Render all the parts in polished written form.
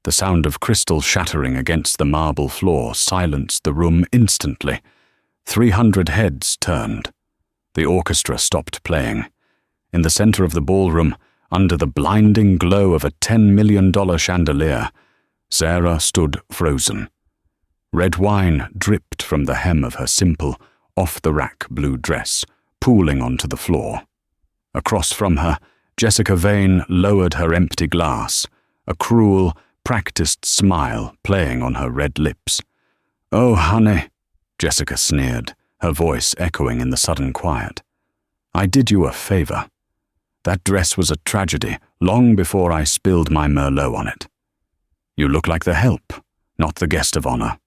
The sound of crystal shattering against the marble floor silenced the room instantly. 300 heads turned. The orchestra stopped playing. In the center of the ballroom, under the blinding glow of a $10 million chandelier, Sarah stood frozen. Red wine dripped from the hem of her simple, off-the-rack blue dress, pooling onto the floor. Across from her, Jessica Vane lowered her empty glass, a cruel, practiced smile playing on her red lips. "Oh, honey," Jessica sneered, her voice echoing in the sudden quiet. "I did you a favor. That dress was a tragedy long before I spilled my Merlot on it. You look like the help, not the guest of honor."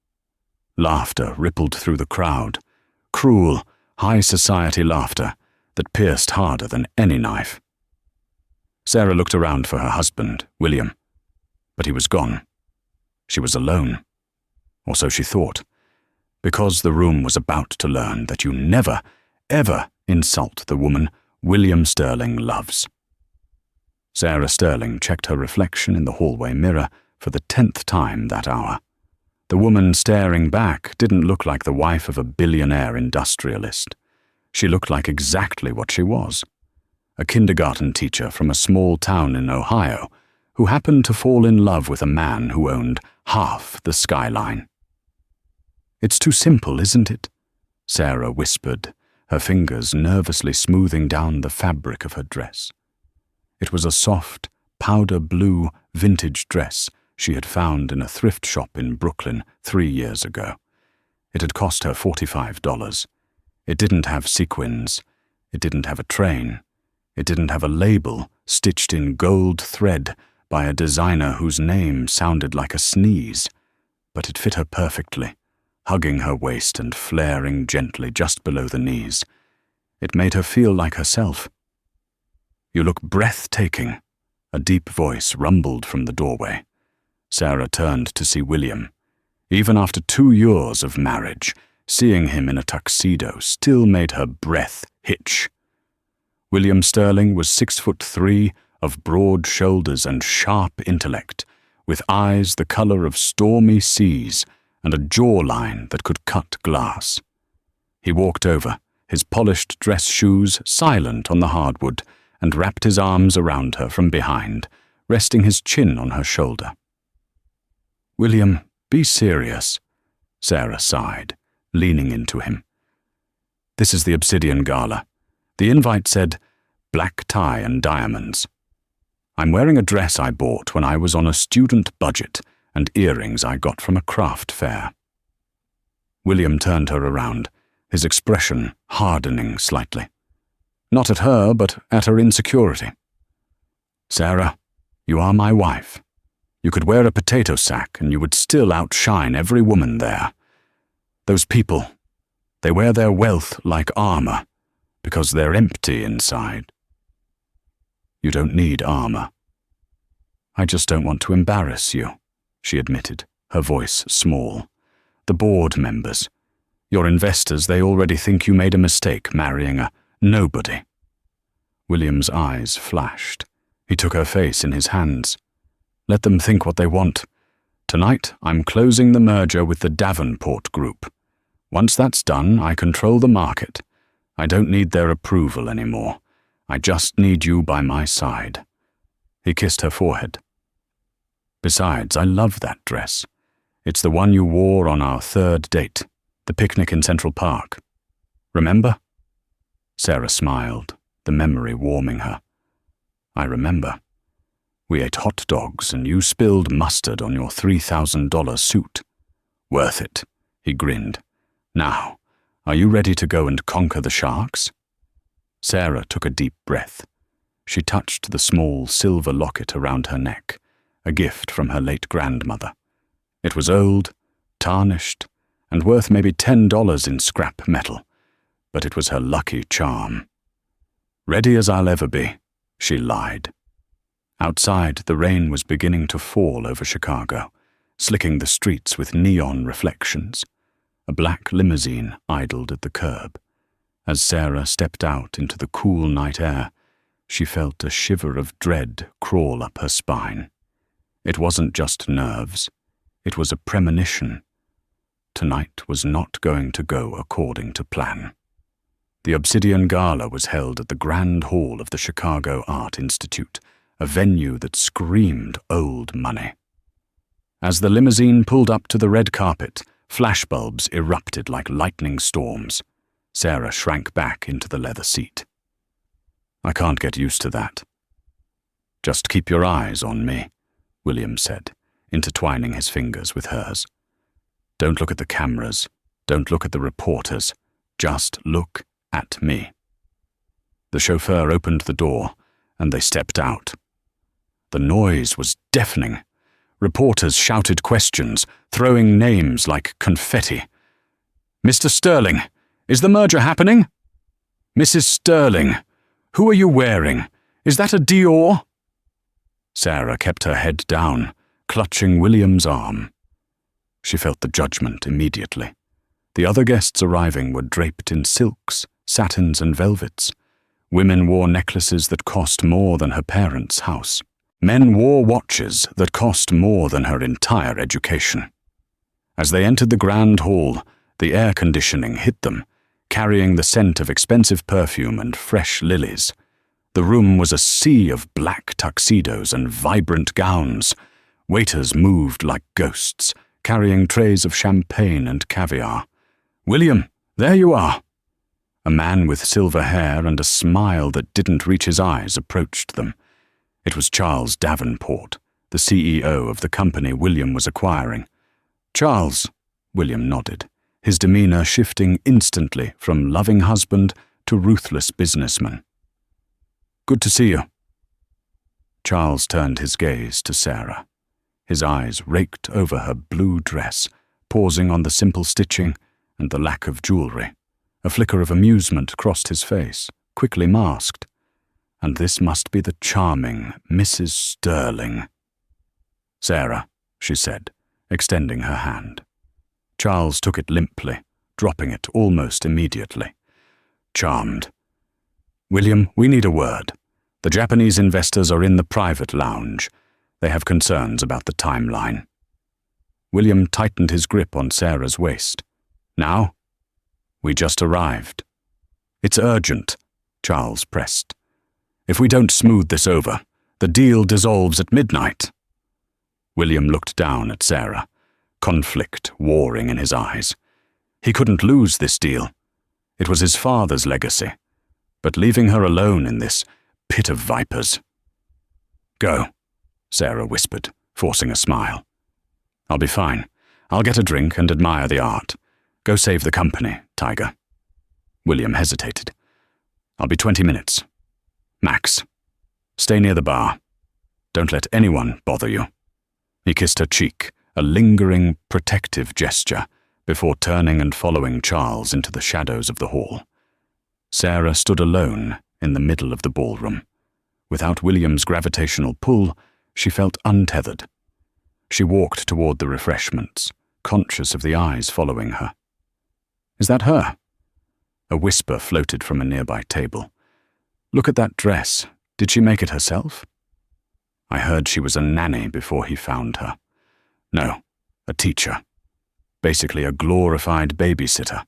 Laughter rippled through the crowd, cruel, high society laughter that pierced harder than any knife. Sarah looked around for her husband, William, but he was gone. She was alone, or so she thought, because the room was about to learn that you never, ever insult the woman William Sterling loves. Sarah Sterling checked her reflection in the hallway mirror for the 10th time that hour. The woman staring back didn't look like the wife of a billionaire industrialist. She looked like exactly what she was, a kindergarten teacher from a small town in Ohio who happened to fall in love with a man who owned half the skyline. "It's too simple, isn't it?" Sarah whispered, her fingers nervously smoothing down the fabric of her dress. It was a soft, powder blue vintage dress she had found in a thrift shop in Brooklyn 3 years ago. It had cost her $45. It didn't have sequins. It didn't have a train. It didn't have a label stitched in gold thread by a designer whose name sounded like a sneeze. But it fit her perfectly, hugging her waist and flaring gently just below the knees. It made her feel like herself. "You look breathtaking," a deep voice rumbled from the doorway. Sarah turned to see William. Even after 2 years of marriage, seeing him in a tuxedo still made her breath hitch. William Sterling was 6'3", of broad shoulders and sharp intellect, with eyes the color of stormy seas and a jawline that could cut glass. He walked over, his polished dress shoes silent on the hardwood, and wrapped his arms around her from behind, resting his chin on her shoulder. "William, be serious," Sarah sighed, leaning into him. "This is the Obsidian Gala. The invite said, 'black tie and diamonds.' I'm wearing a dress I bought when I was on a student budget and earrings I got from a craft fair." William turned her around, his expression hardening slightly. Not at her, but at her insecurity. "Sarah, you are my wife. You could wear a potato sack and you would still outshine every woman there. Those people, they wear their wealth like armor because they're empty inside. You don't need armor." "I just don't want to embarrass you," she admitted, her voice small. "The board members, your investors, they already think you made a mistake marrying a nobody." William's eyes flashed. He took her face in his hands. "Let them think what they want. Tonight, I'm closing the merger with the Davenport Group. Once that's done, I control the market. I don't need their approval anymore. I just need you by my side." He kissed her forehead. "Besides, I love that dress. It's the one you wore on our 3rd date, the picnic in Central Park. Remember?" Sarah smiled, the memory warming her. "I remember. We ate hot dogs and you spilled mustard on your $3,000 suit. Worth it," he grinned. "Now, are you ready to go and conquer the sharks?" Sarah took a deep breath. She touched the small silver locket around her neck, a gift from her late grandmother. It was old, tarnished, and worth maybe $10 in scrap metal, but it was her lucky charm. "Ready as I'll ever be," she lied. Outside, the rain was beginning to fall over Chicago, slicking the streets with neon reflections. A black limousine idled at the curb. As Sarah stepped out into the cool night air, she felt a shiver of dread crawl up her spine. It wasn't just nerves. It was a premonition. Tonight was not going to go according to plan. The Obsidian Gala was held at the Grand Hall of the Chicago Art Institute, a venue that screamed old money. As the limousine pulled up to the red carpet, flashbulbs erupted like lightning storms. Sarah shrank back into the leather seat. I can't get used to that. Just keep your eyes on me, William said, intertwining his fingers with hers. Don't look at the cameras. Don't look at the reporters. Just look at me. The chauffeur opened the door, and they stepped out. The noise was deafening. Reporters shouted questions, throwing names like confetti. Mr. Sterling, is the merger happening? Mrs. Sterling, who are you wearing? Is that a Dior? Sarah kept her head down, clutching William's arm. She felt the judgment immediately. The other guests arriving were draped in silks, satins, and velvets. Women wore necklaces that cost more than her parents' house. Men wore watches that cost more than her entire education. As they entered the Grand Hall, the air conditioning hit them, carrying the scent of expensive perfume and fresh lilies. The room was a sea of black tuxedos and vibrant gowns. Waiters moved like ghosts, carrying trays of champagne and caviar. William, there you are. A man with silver hair and a smile that didn't reach his eyes approached them. It was Charles Davenport, the CEO of the company William was acquiring. Charles, William nodded, his demeanor shifting instantly from loving husband to ruthless businessman. Good to see you. Charles turned his gaze to Sarah. His eyes raked over her blue dress, pausing on the simple stitching and the lack of jewelry. A flicker of amusement crossed his face, quickly masked. And this must be the charming Mrs. Sterling. Sarah, she said, extending her hand. Charles took it limply, dropping it almost immediately. Charmed. William, we need a word. The Japanese investors are in the private lounge. They have concerns about the timeline. William tightened his grip on Sarah's waist. Now? We just arrived. It's urgent, Charles pressed. If we don't smooth this over, the deal dissolves at midnight. William looked down at Sarah, conflict warring in his eyes. He couldn't lose this deal. It was his father's legacy. But leaving her alone in this pit of vipers. Go, Sarah whispered, forcing a smile. I'll be fine. I'll get a drink and admire the art. Go save the company, Tiger. William hesitated. I'll be 20 minutes. Max. Stay near the bar. Don't let anyone bother you. He kissed her cheek, a lingering, protective gesture, before turning and following Charles into the shadows of the hall. Sarah stood alone in the middle of the ballroom. Without William's gravitational pull, she felt untethered. She walked toward the refreshments, conscious of the eyes following her. Is that her? A whisper floated from a nearby table. Look at that dress. Did she make it herself? I heard she was a nanny before he found her. No, a teacher. Basically a glorified babysitter.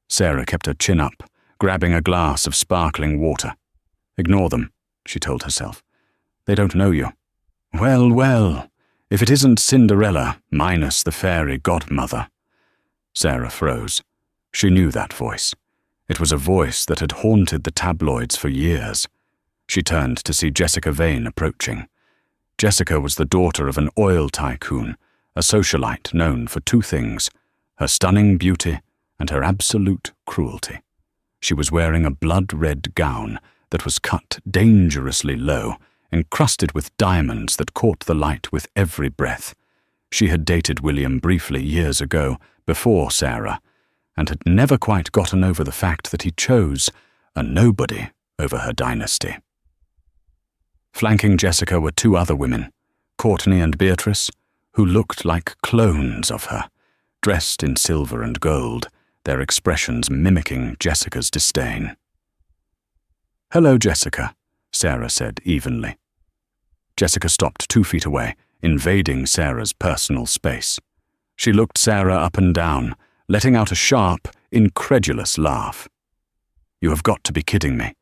Sarah kept her chin up, grabbing a glass of sparkling water. Ignore them, she told herself. They don't know you. Well, well, if it isn't Cinderella minus the fairy godmother. Sarah froze. She knew that voice. It was a voice that had haunted the tabloids for years. She turned to see Jessica Vane approaching. Jessica was the daughter of an oil tycoon, a socialite known for two things, her stunning beauty and her absolute cruelty. She was wearing a blood-red gown that was cut dangerously low, encrusted with diamonds that caught the light with every breath. She had dated William briefly years ago, before Sarah, and had never quite gotten over the fact that he chose a nobody over her dynasty. Flanking Jessica were two other women, Courtney and Beatrice, who looked like clones of her, dressed in silver and gold, their expressions mimicking Jessica's disdain. "Hello, Jessica," Sarah said evenly. Jessica stopped 2 feet away, invading Sarah's personal space. She looked Sarah up and down, letting out a sharp, incredulous laugh. "You have got to be kidding me.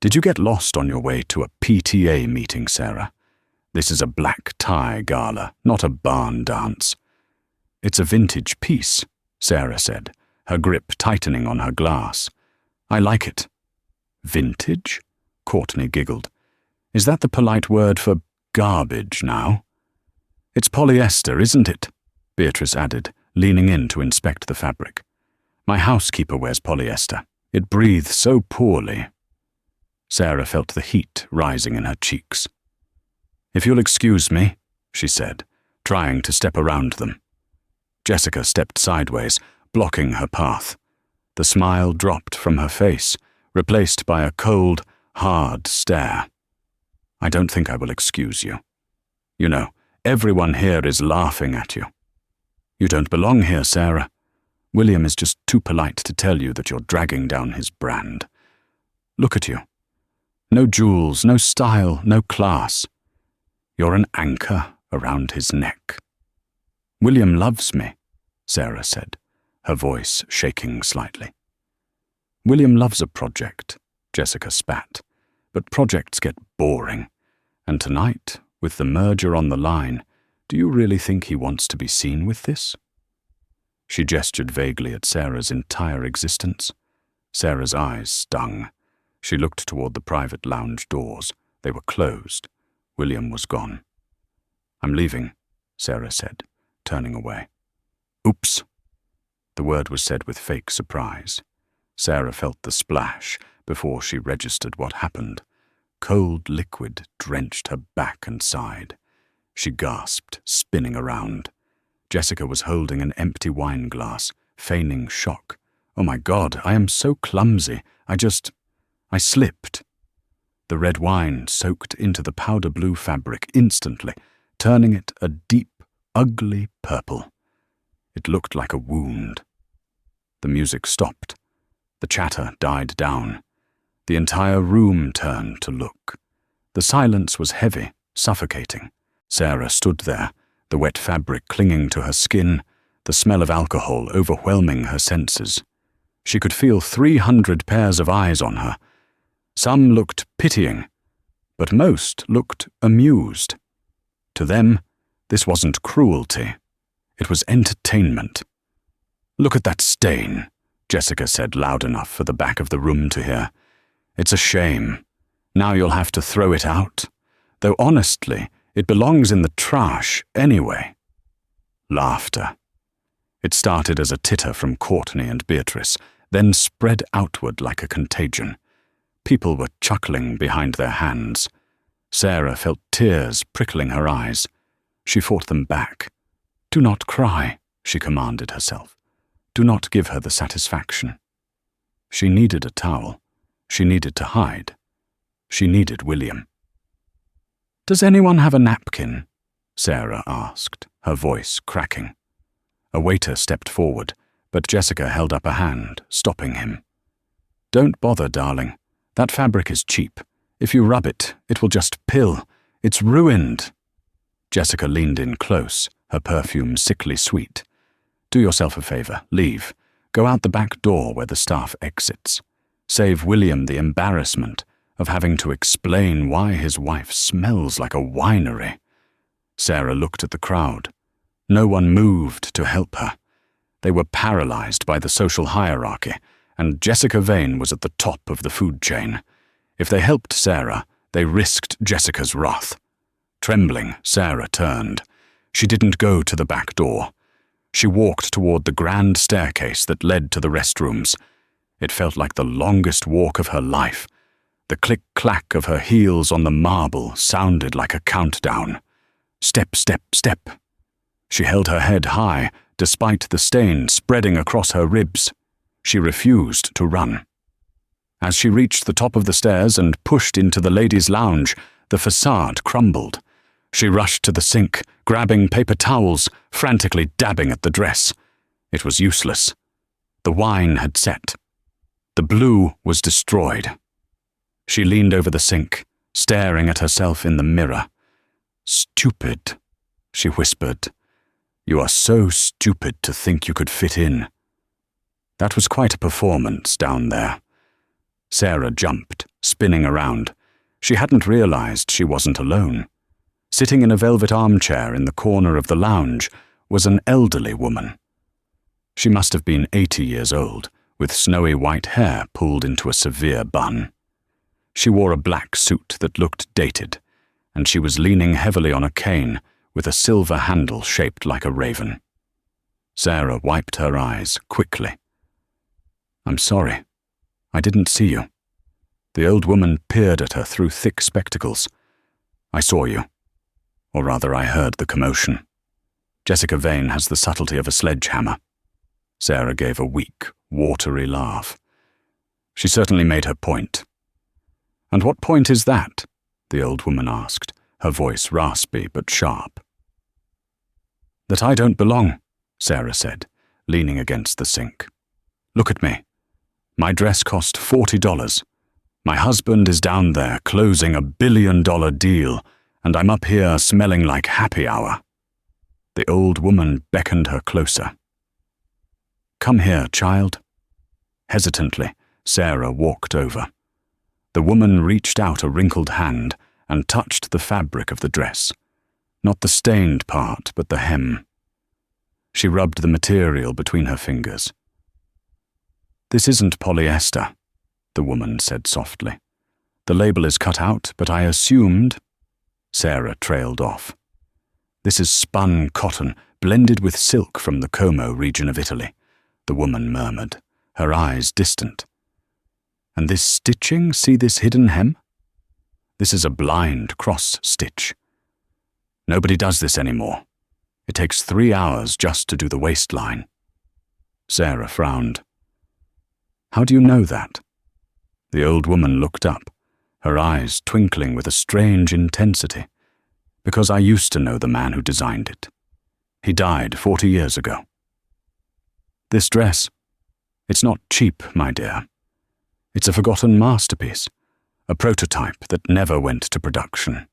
Did you get lost on your way to a PTA meeting, Sarah? This is a black tie gala, not a barn dance." "It's a vintage piece," Sarah said, her grip tightening on her glass. "I like it." "Vintage?" Courtney giggled. "Is that the polite word for garbage now?" "It's polyester, isn't it?" Beatrice added, leaning in to inspect the fabric. "My housekeeper wears polyester. It breathes so poorly." Sarah felt the heat rising in her cheeks. "If you'll excuse me," she said, trying to step around them. Jessica stepped sideways, blocking her path. The smile dropped from her face, replaced by a cold, hard stare. "I don't think I will excuse you. You know, everyone here is laughing at you. You don't belong here, Sarah. William is just too polite to tell you that you're dragging down his brand. Look at you. No jewels, no style, no class. You're an anchor around his neck." "William loves me," Sarah said, her voice shaking slightly. "William loves a project," Jessica spat, "but projects get boring. And tonight, with the merger on the line, do you really think he wants to be seen with this?" She gestured vaguely at Sarah's entire existence. Sarah's eyes stung. She looked toward the private lounge doors. They were closed. William was gone. "I'm leaving," Sarah said, turning away. "Oops." The word was said with fake surprise. Sarah felt the splash before she registered what happened. Cold liquid drenched her back and side. She gasped, spinning around. Jessica was holding an empty wine glass, feigning shock. "Oh my God, I am so clumsy. I slipped." The red wine soaked into the powder blue fabric instantly, turning it a deep, ugly purple. It looked like a wound. The music stopped. The chatter died down. The entire room turned to look. The silence was heavy, suffocating. Sarah stood there, the wet fabric clinging to her skin, the smell of alcohol overwhelming her senses. She could feel 300 pairs of eyes on her. Some looked pitying, but most looked amused. To them, this wasn't cruelty. It was entertainment. "Look at that stain," Jessica said loud enough for the back of the room to hear. "It's a shame. Now you'll have to throw it out. Though honestly, it belongs in the trash anyway." Laughter. It started as a titter from Courtney and Beatrice, then spread outward like a contagion. People were chuckling behind their hands. Sarah felt tears prickling her eyes. She fought them back. "Do not cry," she commanded herself. "Do not give her the satisfaction." She needed a towel. She needed to hide. She needed William. "Does anyone have a napkin?" Sarah asked, her voice cracking. A waiter stepped forward, but Jessica held up a hand, stopping him. "Don't bother, darling. That fabric is cheap. If you rub it, it will just pill. It's ruined." Jessica leaned in close, her perfume sickly sweet. "Do yourself a favor. Leave. Go out the back door where the staff exits. Save William the embarrassment of having to explain why his wife smells like a winery." Sarah looked at the crowd. No one moved to help her. They were paralyzed by the social hierarchy, and Jessica Vane was at the top of the food chain. If they helped Sarah, they risked Jessica's wrath. Trembling, Sarah turned. She didn't go to the back door. She walked toward the grand staircase that led to the restrooms. It felt like the longest walk of her life. The click-clack of her heels on the marble sounded like a countdown. Step, step, step. She held her head high, despite the stain spreading across her ribs. She refused to run. As she reached the top of the stairs and pushed into the ladies' lounge, the facade crumbled. She rushed to the sink, grabbing paper towels, frantically dabbing at the dress. It was useless. The wine had set. The blue was destroyed. She leaned over the sink, staring at herself in the mirror. Stupid. she whispered. "You are so stupid to think you could fit in." That was quite a performance down there. Sarah jumped, spinning around. She hadn't realized she wasn't alone. Sitting in a velvet armchair in the corner of the lounge was an elderly woman. She must have been 80 years old, with snowy white hair pulled into a severe bun. She wore a black suit that looked dated, and she was leaning heavily on a cane with a silver handle shaped like a raven. Sarah wiped her eyes quickly. "I'm sorry. I didn't see you." The old woman peered at her through thick spectacles. "I saw you. Or rather, I heard the commotion. Jessica Vane has the subtlety of a sledgehammer." Sarah gave a weak, watery laugh. She certainly made her point. "And what point is that?" the old woman asked, her voice raspy but sharp. "That I don't belong," Sarah said, leaning against the sink. "Look at me. My dress cost $40. My husband is down there closing $1 billion deal, and I'm up here smelling like happy hour." The old woman beckoned her closer. "Come here, child." Hesitantly, Sarah walked over. The woman reached out a wrinkled hand and touched the fabric of the dress. Not the stained part, but the hem. She rubbed the material between her fingers. "This isn't polyester," the woman said softly. "The label is cut out, but I assumed—" Sarah trailed off. "This is spun cotton, blended with silk from the Como region of Italy," the woman murmured, her eyes distant. "And this stitching, see this hidden hem? This is a blind cross stitch. Nobody does this anymore. It takes 3 hours just to do the waistline." Sarah frowned. "How do you know that?" The old woman looked up, her eyes twinkling with a strange intensity. "Because I used to know the man who designed it. He died 40 years ago. This dress, it's not cheap, my dear. It's a forgotten masterpiece, a prototype that never went to production."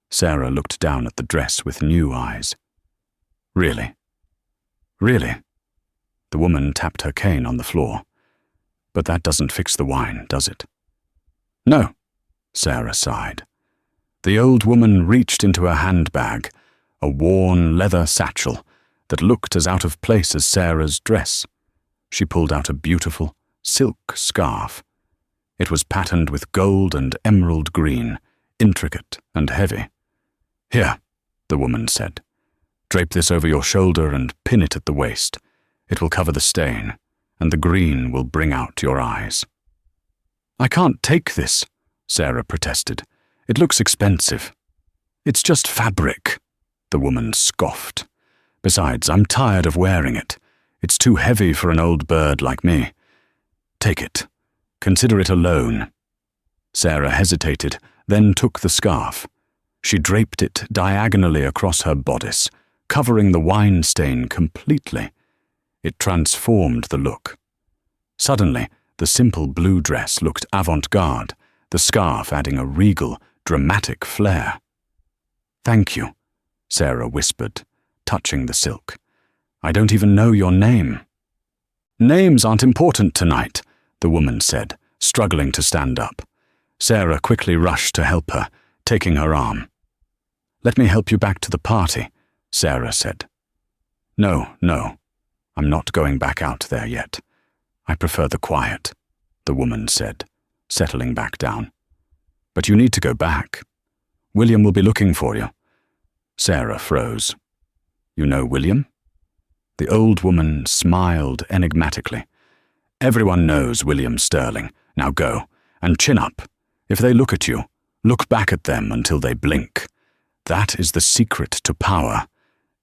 Sarah looked down at the dress with new eyes. "Really? Really?" The woman tapped her cane on the floor. "But that doesn't fix the wine, does it?" "No," Sarah sighed. The old woman reached into her handbag, a worn leather satchel that looked as out of place as Sarah's dress. She pulled out a beautiful silk scarf. It was patterned with gold and emerald green, intricate and heavy. "Here," the woman said. "Drape this over your shoulder and pin it at the waist. It will cover the stain, and the green will bring out your eyes." "I can't take this," Sarah protested. "It looks expensive." "It's just fabric," the woman scoffed. "Besides, I'm tired of wearing it. It's too heavy for an old bird like me. Take it. Consider it a loan." Sarah hesitated, then took the scarf. She draped it diagonally across her bodice, covering the wine stain completely. It transformed the look. Suddenly, the simple blue dress looked avant-garde, the scarf adding a regal, dramatic flair. "Thank you," Sarah whispered, touching the silk. "I don't even know your name." "Names aren't important tonight," the woman said, struggling to stand up. Sarah quickly rushed to help her, taking her arm. "Let me help you back to the party," Sarah said. No, I'm not going back out there yet. I prefer the quiet," the woman said, settling back down. "But you need to go back. William will be looking for you." Sarah froze. "You know William?" The old woman smiled enigmatically. "Everyone knows William Sterling. Now go, and chin up. If they look at you, look back at them until they blink. That is the secret to power.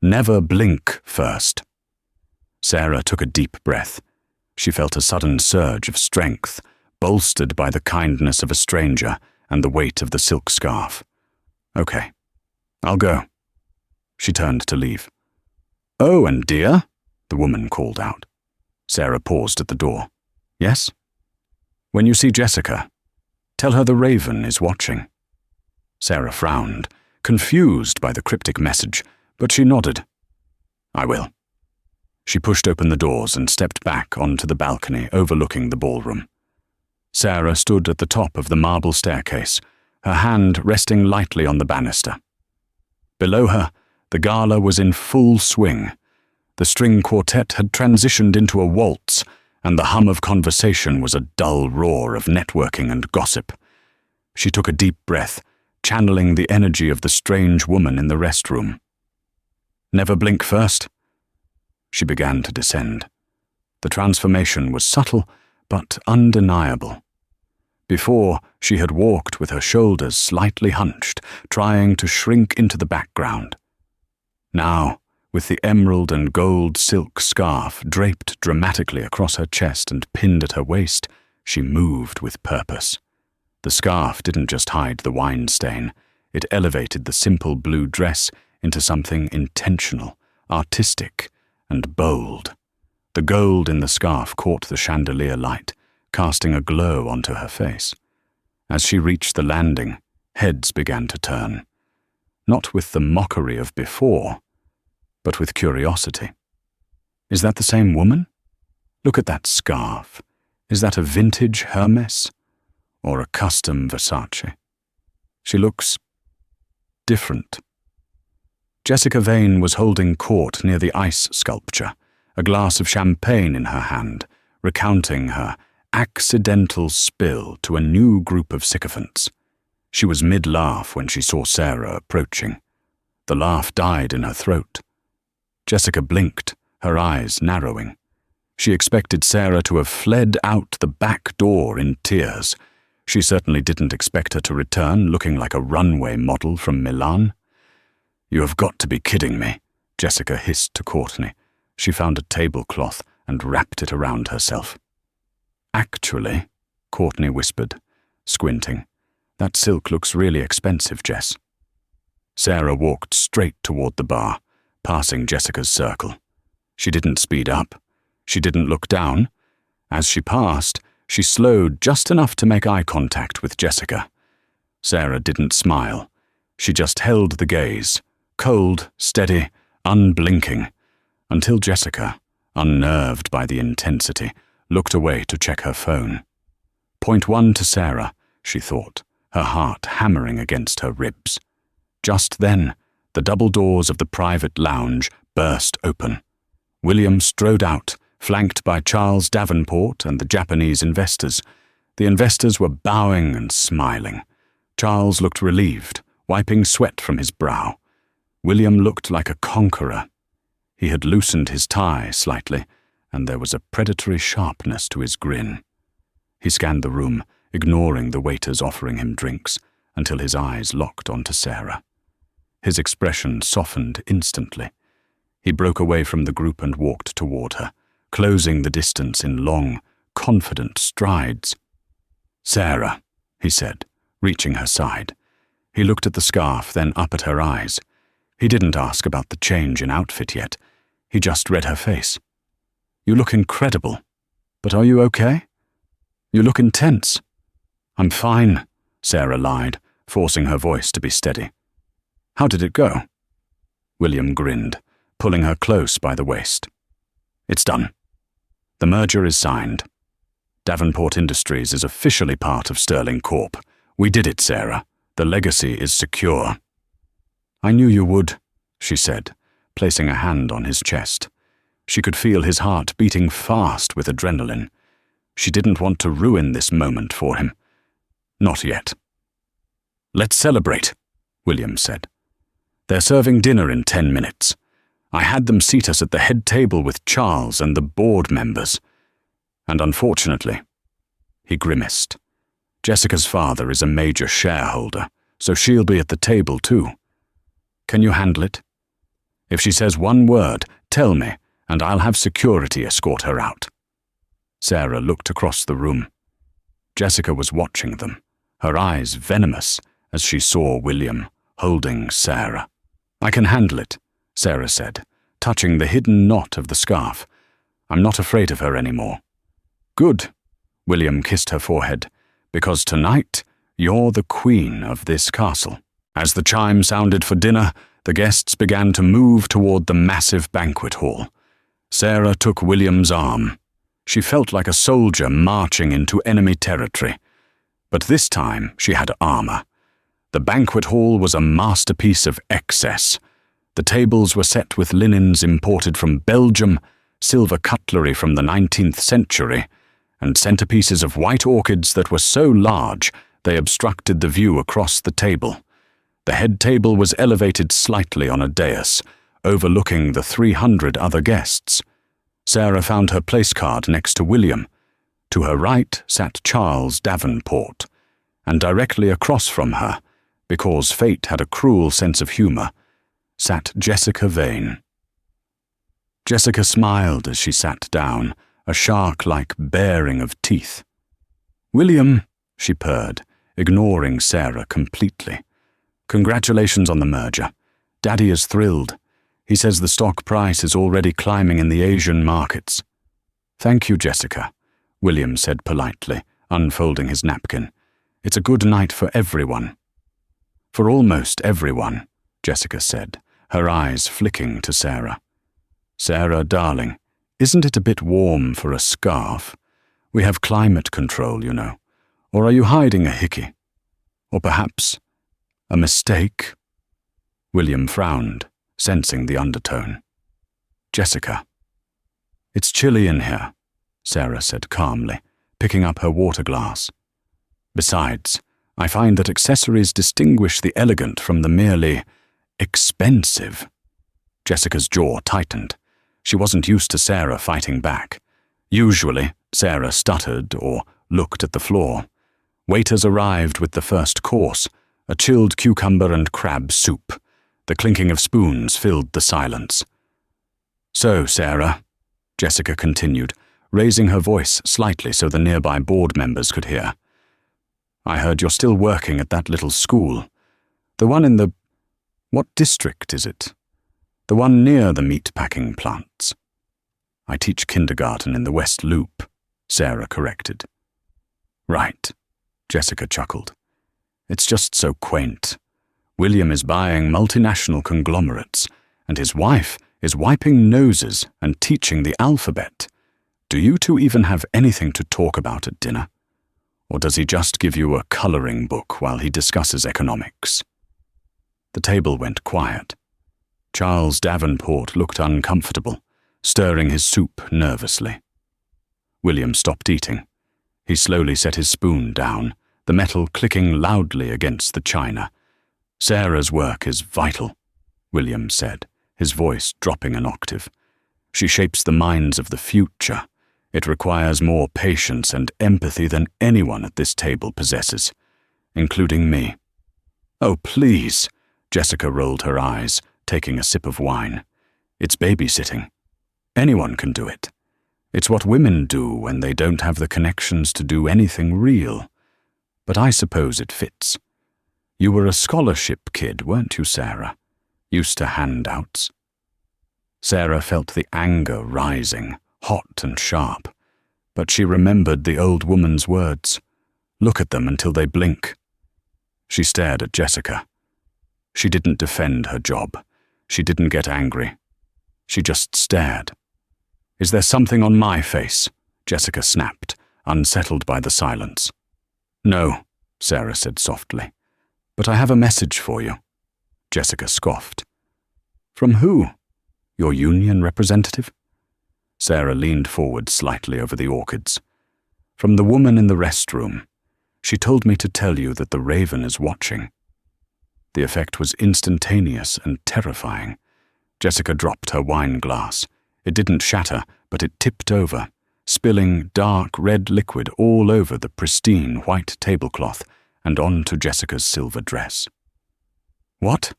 Never blink first." Sarah took a deep breath. She felt a sudden surge of strength, bolstered by the kindness of a stranger and the weight of the silk scarf. "Okay, I'll go." She turned to leave. "Oh, and dear," the woman called out. Sarah paused at the door. "Yes?" "When you see Jessica, tell her the raven is watching." Sarah frowned, confused by the cryptic message, but she nodded. "I will." She pushed open the doors and stepped back onto the balcony overlooking the ballroom. Sarah stood at the top of the marble staircase, her hand resting lightly on the banister. Below her, the gala was in full swing. The string quartet had transitioned into a waltz, and the hum of conversation was a dull roar of networking and gossip. She took a deep breath, channeling the energy of the strange woman in the restroom. "Never blink first." She began to descend. The transformation was subtle, but undeniable. Before, she had walked with her shoulders slightly hunched, trying to shrink into the background. Now, with the emerald and gold silk scarf draped dramatically across her chest and pinned at her waist, she moved with purpose. The scarf didn't just hide the wine stain, it elevated the simple blue dress into something intentional, artistic, and bold. The gold in the scarf caught the chandelier light, casting a glow onto her face. As she reached the landing, heads began to turn. Not with the mockery of before, but with curiosity. Is that the same woman? Look at that scarf. Is that a vintage Hermes or a custom Versace? She looks different. Jessica Vane was holding court near the ice sculpture, a glass of champagne in her hand, recounting her accidental spill to a new group of sycophants. She was mid-laugh when she saw Sarah approaching. The laugh died in her throat. Jessica blinked, her eyes narrowing. She expected Sarah to have fled out the back door in tears. She certainly didn't expect her to return looking like a runway model from Milan. "You have got to be kidding me," Jessica hissed to Courtney. She found a tablecloth and wrapped it around herself. "Actually," Courtney whispered, squinting, "that silk looks really expensive, Jess." Sarah walked straight toward the bar, passing Jessica's circle. She didn't speed up. She didn't look down. As she passed, she slowed just enough to make eye contact with Jessica. Sarah didn't smile. She just held the gaze, cold, steady, unblinking, until Jessica, unnerved by the intensity, looked away to check her phone. "Point one to Sarah," she thought, her heart hammering against her ribs. Just then, the double doors of the private lounge burst open. William strode out, flanked by Charles Davenport and the Japanese investors. The investors were bowing and smiling. Charles looked relieved, wiping sweat from his brow. William looked like a conqueror. He had loosened his tie slightly, and there was a predatory sharpness to his grin. He scanned the room, ignoring the waiters offering him drinks, until his eyes locked onto Sarah. His expression softened instantly. He broke away from the group and walked toward her, closing the distance in long, confident strides. "Sarah," he said, reaching her side. He looked at the scarf, then up at her eyes. He didn't ask about the change in outfit yet. He just read her face. "You look incredible. But are you okay? You look intense." "I'm fine," Sarah lied, forcing her voice to be steady. "How did it go?" William grinned, pulling her close by the waist. "It's done. The merger is signed. Davenport Industries is officially part of Sterling Corp. We did it, Sarah. The legacy is secure." "I knew you would," she said, placing a hand on his chest. She could feel his heart beating fast with adrenaline. She didn't want to ruin this moment for him. Not yet. "Let's celebrate," William said. "They're serving dinner in 10 minutes. I had them seat us at the head table with Charles and the board members. And unfortunately," he grimaced, "Jessica's father is a major shareholder, so she'll be at the table too. Can you handle it? If she says one word, tell me, and I'll have security escort her out." Sarah looked across the room. Jessica was watching them, her eyes venomous as she saw William holding Sarah. "I can handle it," Sarah said, touching the hidden knot of the scarf. "I'm not afraid of her anymore." "Good," William kissed her forehead, "because tonight you're the queen of this castle." As the chime sounded for dinner, The guests began to move toward the massive banquet hall. Sarah took William's arm. She felt like a soldier marching into enemy territory. But this time she had armor. The banquet hall was a masterpiece of excess. The tables were set with linens imported from Belgium, silver cutlery from the 19th century, and centerpieces of white orchids that were so large they obstructed the view across the table. The head table was elevated slightly on a dais, overlooking the 300 other guests. Sarah found her place card next to William. To her right sat Charles Davenport, and directly across from her, because fate had a cruel sense of humor, sat Jessica Vane. Jessica smiled as she sat down, a shark-like baring of teeth. "William," she purred, ignoring Sarah completely. "Congratulations on the merger. Daddy is thrilled. He says the stock price is already climbing in the Asian markets." "Thank you, Jessica," William said politely, unfolding his napkin. "It's a good night for everyone." "For almost everyone," Jessica said, her eyes flicking to Sarah. "Sarah, darling, isn't it a bit warm for a scarf? We have climate control, you know. Or are you hiding a hickey? Or perhaps a mistake?" William frowned, sensing the undertone. "Jessica." "It's chilly in here," Sarah said calmly, picking up her water glass. "Besides, I find that accessories distinguish the elegant from the merely expensive." Jessica's jaw tightened. She wasn't used to Sarah fighting back. Usually, Sarah stuttered or looked at the floor. Waiters arrived with the first course, a chilled cucumber and crab soup. The clinking of spoons filled the silence. "So, Sarah," Jessica continued, raising her voice slightly so the nearby board members could hear. "I heard you're still working at that little school. The one in the... What district is it? The one near the meat-packing plants." "I teach kindergarten in the West Loop," Sarah corrected. "Right," Jessica chuckled. "It's just so quaint. William is buying multinational conglomerates, and his wife is wiping noses and teaching the alphabet. Do you two even have anything to talk about at dinner? Or does he just give you a coloring book while he discusses economics?" The table went quiet. Charles Davenport looked uncomfortable, stirring his soup nervously. William stopped eating. He slowly set his spoon down, the metal clicking loudly against the china. "Sarah's work is vital," William said, his voice dropping an octave. "She shapes the minds of the future. It requires more patience and empathy than anyone at this table possesses, including me." "Oh, please," Jessica rolled her eyes, taking a sip of wine. "It's babysitting. Anyone can do it. It's what women do when they don't have the connections to do anything real. But I suppose it fits. You were a scholarship kid, weren't you, Sarah? Used to handouts." Sarah felt the anger rising, hot and sharp, but she remembered the old woman's words. Look at them until they blink. She stared at Jessica. She didn't defend her job. She didn't get angry. She just stared. "Is there something on my face?" Jessica snapped, unsettled by the silence. "No," Sarah said softly. "But I have a message for you." Jessica scoffed. "From who? Your union representative?" Sarah leaned forward slightly over the orchids. "From the woman in the restroom. She told me to tell you that the raven is watching." The effect was instantaneous and terrifying. Jessica dropped her wine glass. It didn't shatter, but it tipped over, spilling dark red liquid all over the pristine white tablecloth and onto Jessica's silver dress. "What?"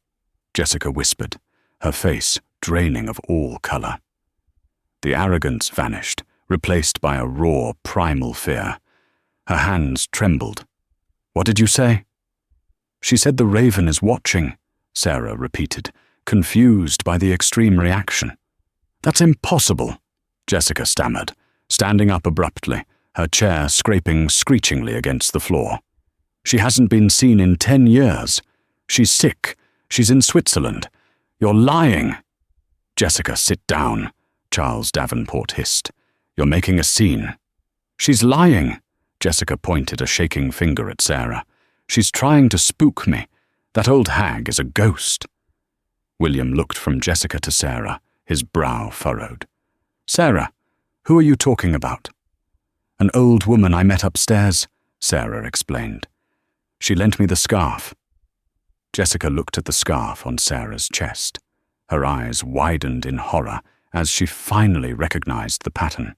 Jessica whispered, her face draining of all color. The arrogance vanished, replaced by a raw, primal fear. Her hands trembled. "What did you say?" "She said the raven is watching," Sarah repeated, confused by the extreme reaction. "That's impossible," Jessica stammered, standing up abruptly, her chair scraping screechingly against the floor. "She hasn't been seen in 10 years. She's sick. She's in Switzerland. You're lying." "Jessica, sit down," Charles Davenport hissed. "You're making a scene." "She's lying." Jessica pointed a shaking finger at Sarah. "She's trying to spook me. That old hag is a ghost." William looked from Jessica to Sarah, his brow furrowed. "Sarah, who are you talking about?" "An old woman I met upstairs," Sarah explained. "She lent me the scarf." Jessica looked at the scarf on Sarah's chest. Her eyes widened in horror as she finally recognized the pattern.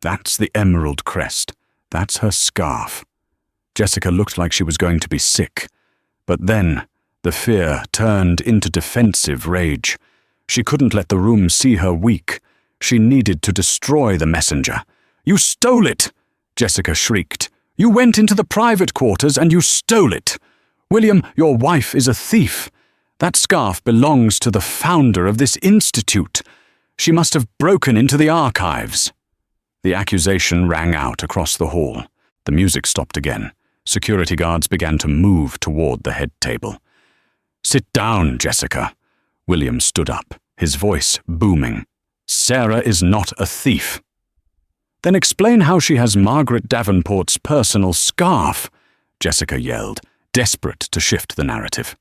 "That's the emerald crest. That's her scarf." Jessica looked like she was going to be sick. But then, the fear turned into defensive rage. She couldn't let the room see her weak. She needed to destroy the messenger. "You stole it!" Jessica shrieked. "You went into the private quarters and you stole it! William, your wife is a thief. That scarf belongs to the founder of this institute. She must have broken into the archives." The accusation rang out across the hall. The music stopped again. Security guards began to move toward the head table. "Sit down, Jessica." William stood up, his voice booming. "Sarah is not a thief." "Then explain how she has Margaret Davenport's personal scarf," Jessica yelled, desperate to shift the narrative.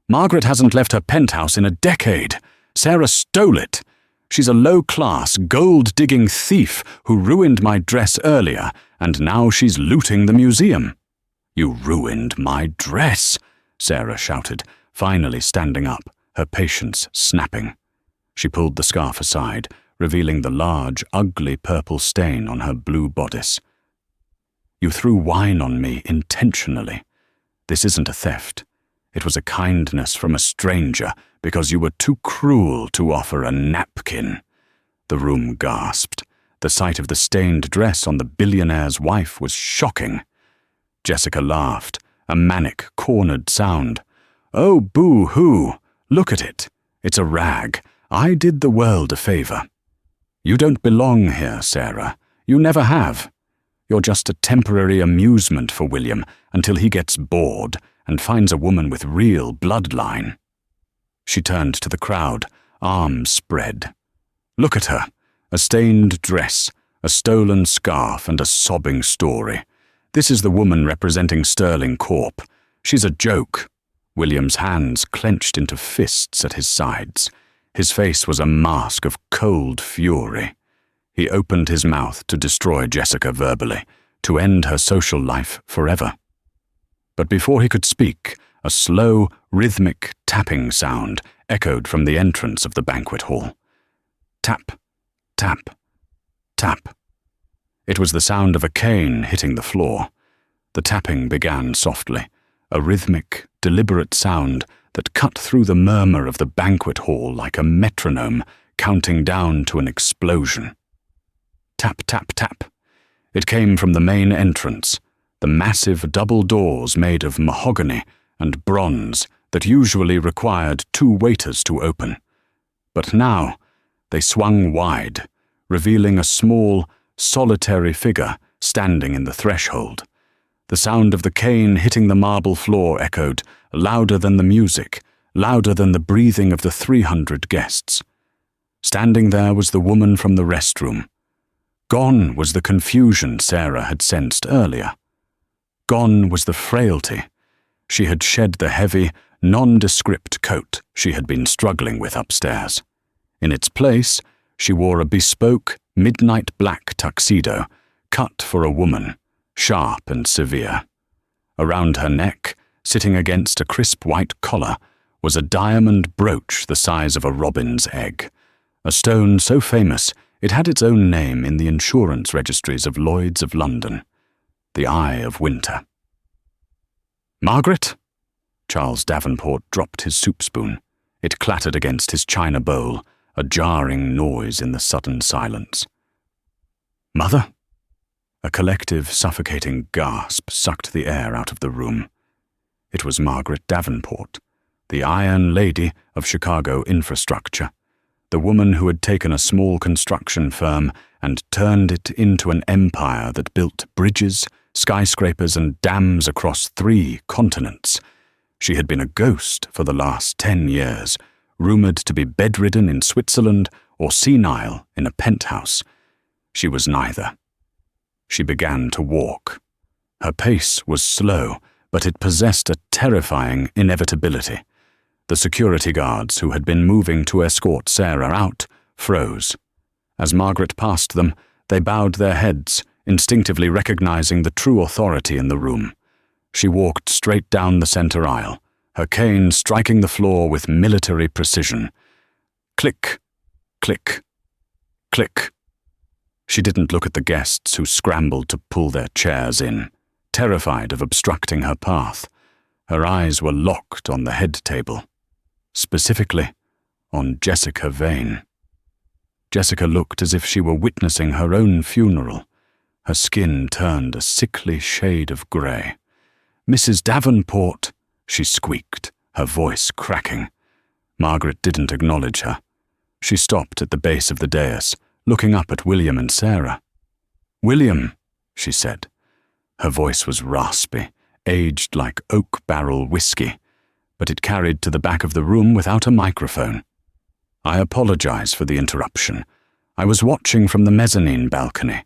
"Margaret hasn't left her penthouse in a decade. Sarah stole it. She's a low-class, gold-digging thief who ruined my dress earlier, and now she's looting the museum." "You ruined my dress," Sarah shouted, finally standing up, her patience snapping. She pulled the scarf aside, revealing the large, ugly purple stain on her blue bodice. "You threw wine on me intentionally. This isn't a theft. It was a kindness from a stranger because you were too cruel to offer a napkin." The room gasped. The sight of the stained dress on the billionaire's wife was shocking. Jessica laughed, a manic, cornered sound. "Oh, boo-hoo! Look at it. It's a rag. I did the world a favor." "You don't belong here, Sarah. You never have. You're just a temporary amusement for William until he gets bored and finds a woman with real bloodline." She turned to the crowd, arms spread. "Look at her. A stained dress, a stolen scarf, and a sobbing story. This is the woman representing Sterling Corp. She's a joke." William's hands clenched into fists at his sides. His face was a mask of cold fury. He opened his mouth to destroy Jessica verbally, to end her social life forever. But before he could speak, a slow, rhythmic tapping sound echoed from the entrance of the banquet hall. Tap, tap, tap. It was the sound of a cane hitting the floor. The tapping began softly, a rhythmic, deliberate sound that cut through the murmur of the banquet hall like a metronome counting down to an explosion. Tap, tap, tap. It came from the main entrance, the massive double doors made of mahogany and bronze that usually required 2 waiters to open. But now, they swung wide, revealing a small, solitary figure standing in the threshold. The sound of the cane hitting the marble floor echoed, louder than the music, louder than the breathing of the 300 guests. Standing there was the woman from the restroom. Gone was the confusion Sarah had sensed earlier. Gone was the frailty. She had shed the heavy, nondescript coat she had been struggling with upstairs. In its place, she wore a bespoke, midnight black tuxedo, cut for a woman, sharp and severe. Around her neck, sitting against a crisp white collar, was a diamond brooch the size of a robin's egg, a stone so famous it had its own name in the insurance registries of Lloyd's of London, the Eye of Winter. "Margaret?" Charles Davenport dropped his soup spoon. It clattered against his china bowl, a jarring noise in the sudden silence. "Mother?" A collective, suffocating gasp sucked the air out of the room. It was Margaret Davenport, the Iron Lady of Chicago infrastructure, the woman who had taken a small construction firm and turned it into an empire that built bridges, skyscrapers, and dams across 3 continents. She had been a ghost for the last 10 years, rumored to be bedridden in Switzerland or senile in a penthouse. She was neither. She began to walk. Her pace was slow, but it possessed a terrifying inevitability. The security guards who had been moving to escort Sarah out froze. As Margaret passed them, they bowed their heads, instinctively recognizing the true authority in the room. She walked straight down the center aisle, her cane striking the floor with military precision. Click, click, click. She didn't look at the guests who scrambled to pull their chairs in, terrified of obstructing her path. Her eyes were locked on the head table, specifically on Jessica Vane. Jessica looked as if she were witnessing her own funeral. Her skin turned a sickly shade of grey. "Mrs. Davenport," she squeaked, her voice cracking. Margaret didn't acknowledge her. She stopped at the base of the dais, looking up at William and Sarah. "William," she said. Her voice was raspy, aged like oak barrel whiskey, but it carried to the back of the room without a microphone. "I apologize for the interruption. I was watching from the mezzanine balcony.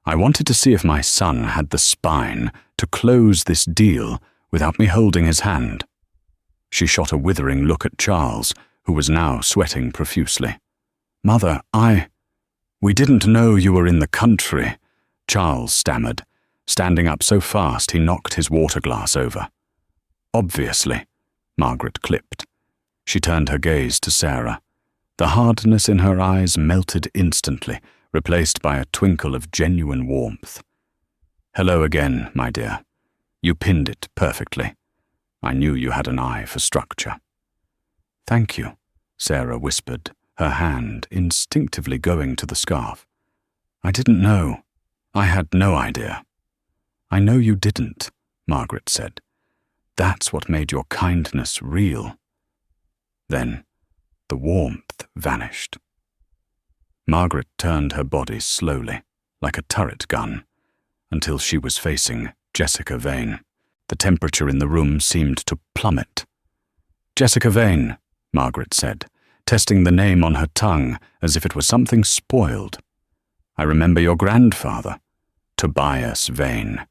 I wanted to see if my son had the spine to close this deal without me holding his hand." She shot a withering look at Charles, who was now sweating profusely. "Mother, we didn't know you were in the country," Charles stammered, standing up so fast he knocked his water glass over. "Obviously," Margaret clipped. She turned her gaze to Sarah. The hardness in her eyes melted instantly, replaced by a twinkle of genuine warmth. "Hello again, my dear. You pinned it perfectly. I knew you had an eye for structure." "Thank you," Sarah whispered, her hand instinctively going to the scarf. "I didn't know. I had no idea." "I know you didn't," Margaret said. "That's what made your kindness real." Then the warmth vanished. Margaret turned her body slowly, like a turret gun, until she was facing Jessica Vane. The temperature in the room seemed to plummet. "Jessica Vane," Margaret said, testing the name on her tongue as if it were something spoiled. "I remember your grandfather, Tobias Vane.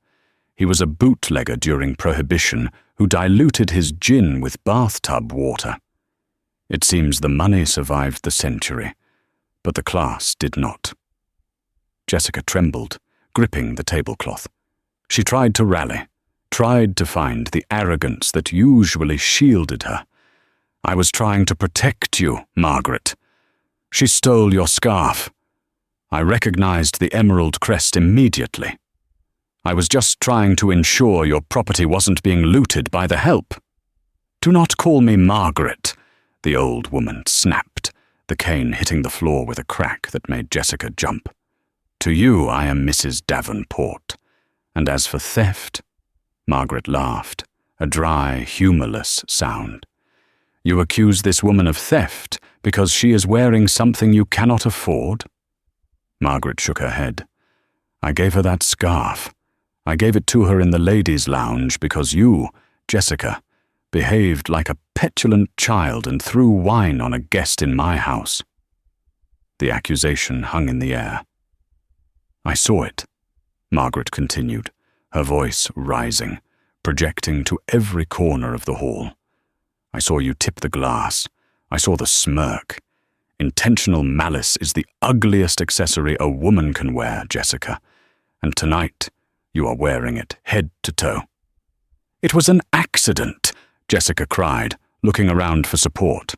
He was a bootlegger during Prohibition who diluted his gin with bathtub water. It seems the money survived the century, but the class did not." Jessica trembled, gripping the tablecloth. She tried to rally, tried to find the arrogance that usually shielded her. "I was trying to protect you, Margaret. She stole your scarf. I recognized the emerald crest immediately. I was just trying to ensure your property wasn't being looted by the help." "Do not call me Margaret," the old woman snapped, the cane hitting the floor with a crack that made Jessica jump. "To you I am Mrs. Davenport. And as for theft," Margaret laughed, a dry, humorless sound. "You accuse this woman of theft because she is wearing something you cannot afford?" Margaret shook her head. "I gave her that scarf. I gave it to her in the ladies' lounge because you, Jessica, behaved like a petulant child and threw wine on a guest in my house." The accusation hung in the air. "I saw it," Margaret continued, her voice rising, projecting to every corner of the hall. "I saw you tip the glass. I saw the smirk. Intentional malice is the ugliest accessory a woman can wear, Jessica, and tonight you are wearing it head to toe." "It was an accident," Jessica cried, looking around for support.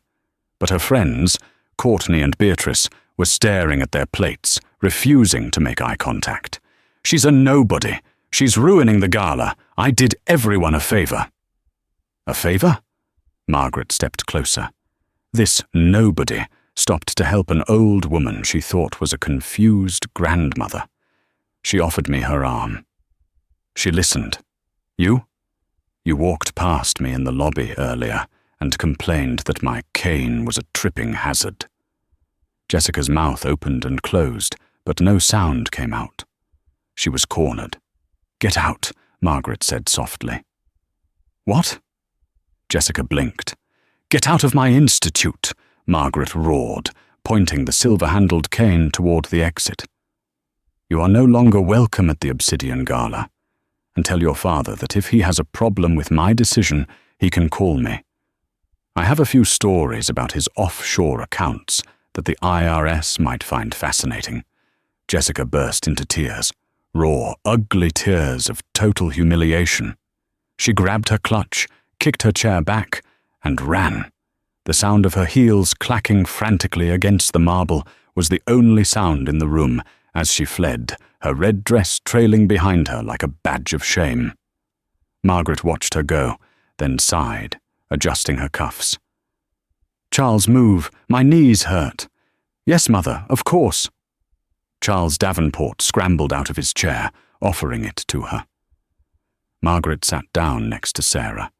But her friends, Courtney and Beatrice, were staring at their plates, refusing to make eye contact. "She's a nobody. She's ruining the gala. I did everyone a favor." "A favor?" Margaret stepped closer. This nobody stopped to help an old woman she thought was a confused grandmother. She offered me her arm. She listened. "You? You walked past me in the lobby earlier and complained that my cane was a tripping hazard." Jessica's mouth opened and closed, but no sound came out. She was cornered. "Get out," Margaret said softly. "What?" Jessica blinked. "Get out of my institute," Margaret roared, pointing the silver-handled cane toward the exit. "You are no longer welcome at the Obsidian Gala, and tell your father that if he has a problem with my decision, he can call me. I have a few stories about his offshore accounts that the IRS might find fascinating." Jessica burst into tears, raw, ugly tears of total humiliation. She grabbed her clutch, kicked her chair back, and ran. The sound of her heels clacking frantically against the marble was the only sound in the room as she fled, her red dress trailing behind her like a badge of shame. Margaret watched her go, then sighed, adjusting her cuffs. "Charles, move. My knees hurt." "Yes, Mother, of course." Charles Davenport scrambled out of his chair, offering it to her. Margaret sat down next to Sarah.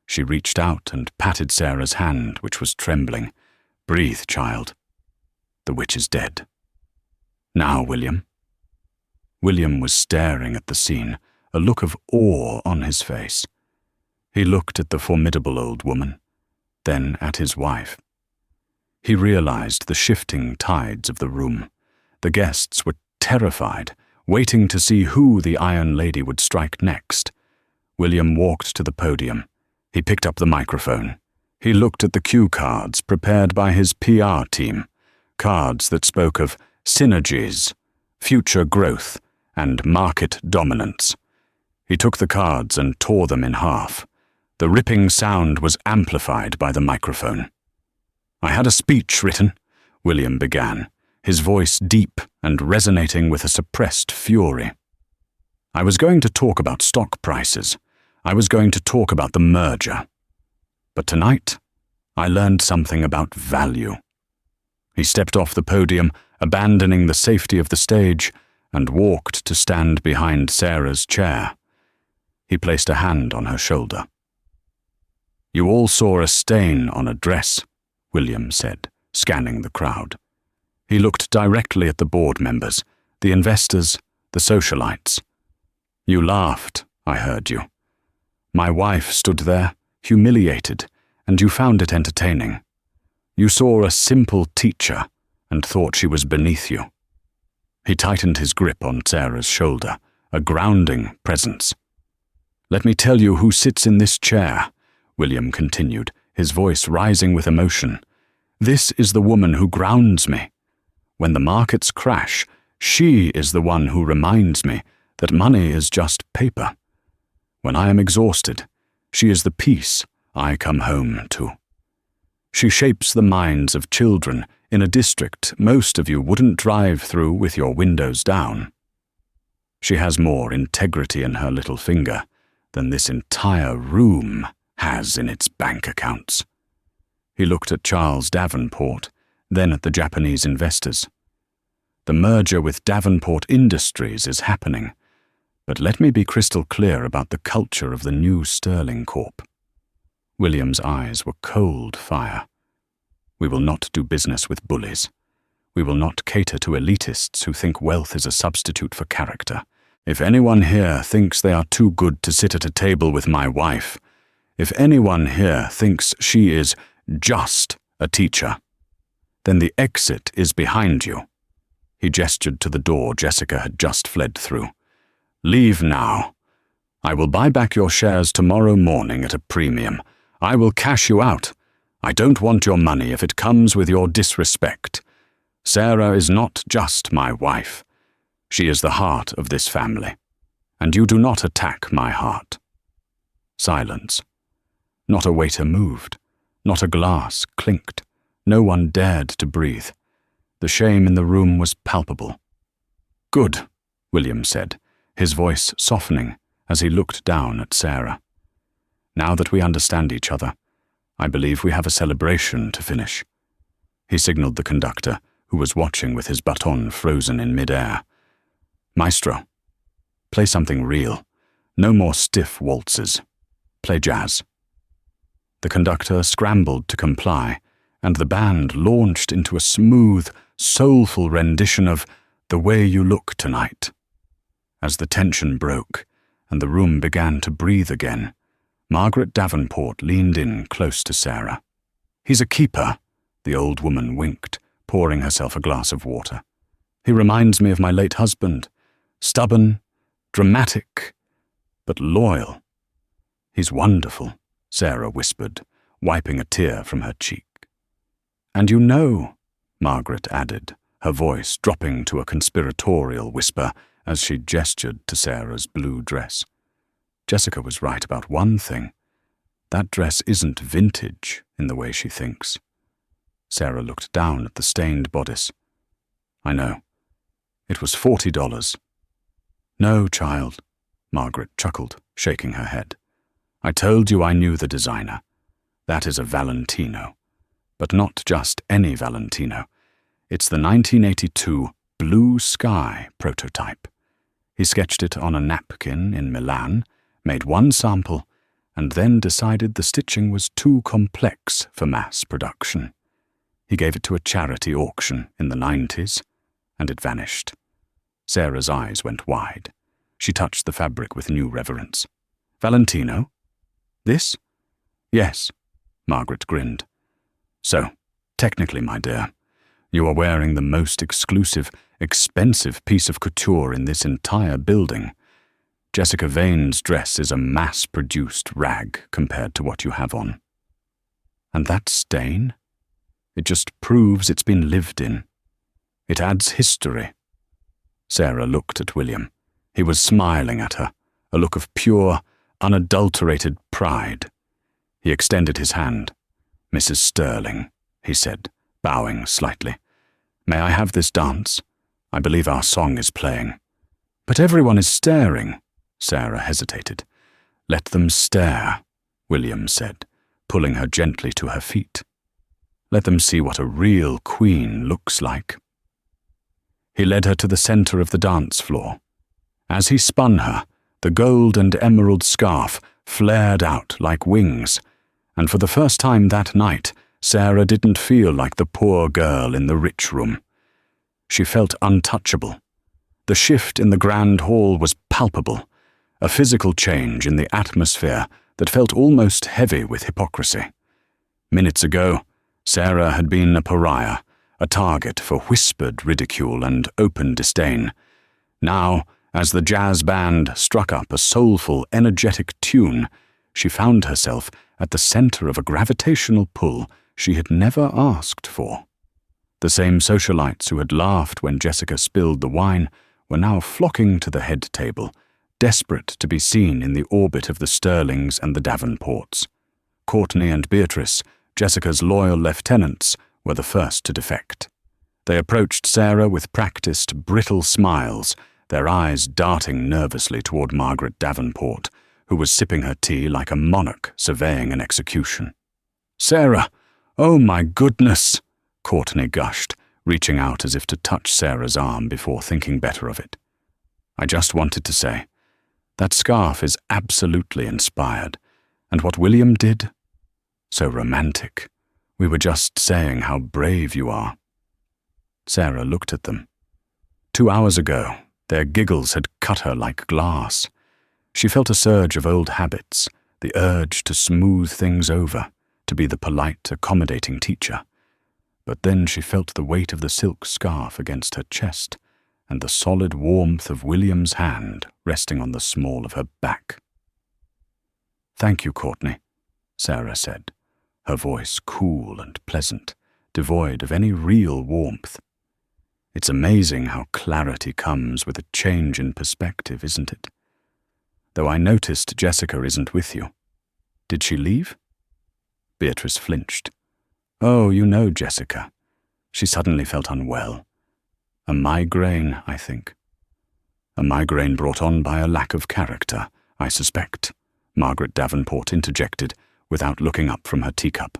She reached out and patted Sarah's hand, which was trembling. "Breathe, child. The witch is dead. Now, William." William was staring at the scene, a look of awe on his face. He looked at the formidable old woman, then at his wife. He realized the shifting tides of the room. The guests were terrified, waiting to see who the Iron Lady would strike next. William walked to the podium. He picked up the microphone. He looked at the cue cards prepared by his PR team, cards that spoke of synergies, future growth, and market dominance. He took the cards and tore them in half. The ripping sound was amplified by the microphone. "I had a speech written," William began, his voice deep and resonating with a suppressed fury. "I was going to talk about stock prices. I was going to talk about the merger. But tonight, I learned something about value." He stepped off the podium, abandoning the safety of the stage, and walked to stand behind Sarah's chair. He placed a hand on her shoulder. "You all saw a stain on a dress," William said, scanning the crowd. He looked directly at the board members, the investors, the socialites. "You laughed, I heard you. My wife stood there, humiliated, and you found it entertaining. You saw a simple teacher and thought she was beneath you." He tightened his grip on Sarah's shoulder, a grounding presence. "Let me tell you who sits in this chair," William continued, his voice rising with emotion. "This is the woman who grounds me. When the markets crash, she is the one who reminds me that money is just paper. When I am exhausted, she is the peace I come home to. She shapes the minds of children in a district most of you wouldn't drive through with your windows down. She has more integrity in her little finger than this entire room has in its bank accounts." He looked at Charles Davenport, then at the Japanese investors. "The merger with Davenport Industries is happening, but let me be crystal clear about the culture of the new Sterling Corp." William's eyes were cold fire. "We will not do business with bullies. We will not cater to elitists who think wealth is a substitute for character. If anyone here thinks they are too good to sit at a table with my wife, if anyone here thinks she is just a teacher, then the exit is behind you." He gestured to the door Jessica had just fled through. "Leave now. I will buy back your shares tomorrow morning at a premium. I will cash you out. I don't want your money if it comes with your disrespect. Sarah is not just my wife. She is the heart of this family, and you do not attack my heart." Silence. Not a waiter moved. Not a glass clinked. No one dared to breathe. The shame in the room was palpable. "Good," William said, his voice softening as he looked down at Sarah. "Now that we understand each other, I believe we have a celebration to finish." He signaled the conductor, who was watching with his baton frozen in mid-air. "Maestro, play something real. No more stiff waltzes. Play jazz." The conductor scrambled to comply, and the band launched into a smooth, soulful rendition of "The Way You Look Tonight." As the tension broke, and the room began to breathe again, Margaret Davenport leaned in close to Sarah. He's a keeper, the old woman winked, pouring herself a glass of water. He reminds me of my late husband. Stubborn, dramatic, but loyal. He's wonderful, Sarah whispered, wiping a tear from her cheek. And you know, Margaret added, her voice dropping to a conspiratorial whisper as she gestured to Sarah's blue dress. Jessica was right about one thing. That dress isn't vintage in the way she thinks. Sarah looked down at the stained bodice. I know. It was $40. No, child, Margaret chuckled, shaking her head. I told you I knew the designer. That is a Valentino. But not just any Valentino. It's the 1982 Blue Sky prototype. He sketched it on a napkin in Milan, made one sample, and then decided the stitching was too complex for mass production. He gave it to a charity auction in the 90s, and it vanished. Sarah's eyes went wide. She touched the fabric with new reverence. Valentino? This? Yes, Margaret grinned. So, technically, my dear, you are wearing the most exclusive, expensive piece of couture in this entire building. Jessica Vane's dress is a mass-produced rag compared to what you have on. And that stain? It just proves it's been lived in. It adds history. Sarah looked at William. He was smiling at her, a look of pure, unadulterated pride. He extended his hand. Mrs. Sterling, he said, bowing slightly. May I have this dance? I believe our song is playing. But everyone is staring. Sarah hesitated. Let them stare, William said, pulling her gently to her feet. Let them see what a real queen looks like. He led her to the center of the dance floor. As he spun her, the gold and emerald scarf flared out like wings, and for the first time that night, Sarah didn't feel like the poor girl in the rich room. She felt untouchable. The shift in the grand hall was palpable, a physical change in the atmosphere that felt almost heavy with hypocrisy. Minutes ago, Sarah had been a pariah, a target for whispered ridicule and open disdain. Now, as the jazz band struck up a soulful, energetic tune, she found herself at the center of a gravitational pull she had never asked for. The same socialites who had laughed when Jessica spilled the wine were now flocking to the head table, desperate to be seen in the orbit of the Sterlings and the Davenports. Courtney and Beatrice, Jessica's loyal lieutenants, were the first to defect. They approached Sarah with practiced, brittle smiles, their eyes darting nervously toward Margaret Davenport, who was sipping her tea like a monarch surveying an execution. Sarah! Oh my goodness! Courtney gushed, reaching out as if to touch Sarah's arm before thinking better of it. I just wanted to say, that scarf is absolutely inspired, and what William did? So romantic. We were just saying how brave you are. Sarah looked at them. 2 hours ago, their giggles had cut her like glass. She felt a surge of old habits, the urge to smooth things over, to be the polite, accommodating teacher. But then she felt the weight of the silk scarf against her chest, and the solid warmth of William's hand resting on the small of her back. Thank you, Courtney, Sarah said, her voice cool and pleasant, devoid of any real warmth. It's amazing how clarity comes with a change in perspective, isn't it? Though I noticed Jessica isn't with you. Did she leave? Beatrice flinched. Oh, you know Jessica. She suddenly felt unwell. A migraine, I think. A migraine brought on by a lack of character, I suspect, Margaret Davenport interjected, without looking up from her teacup.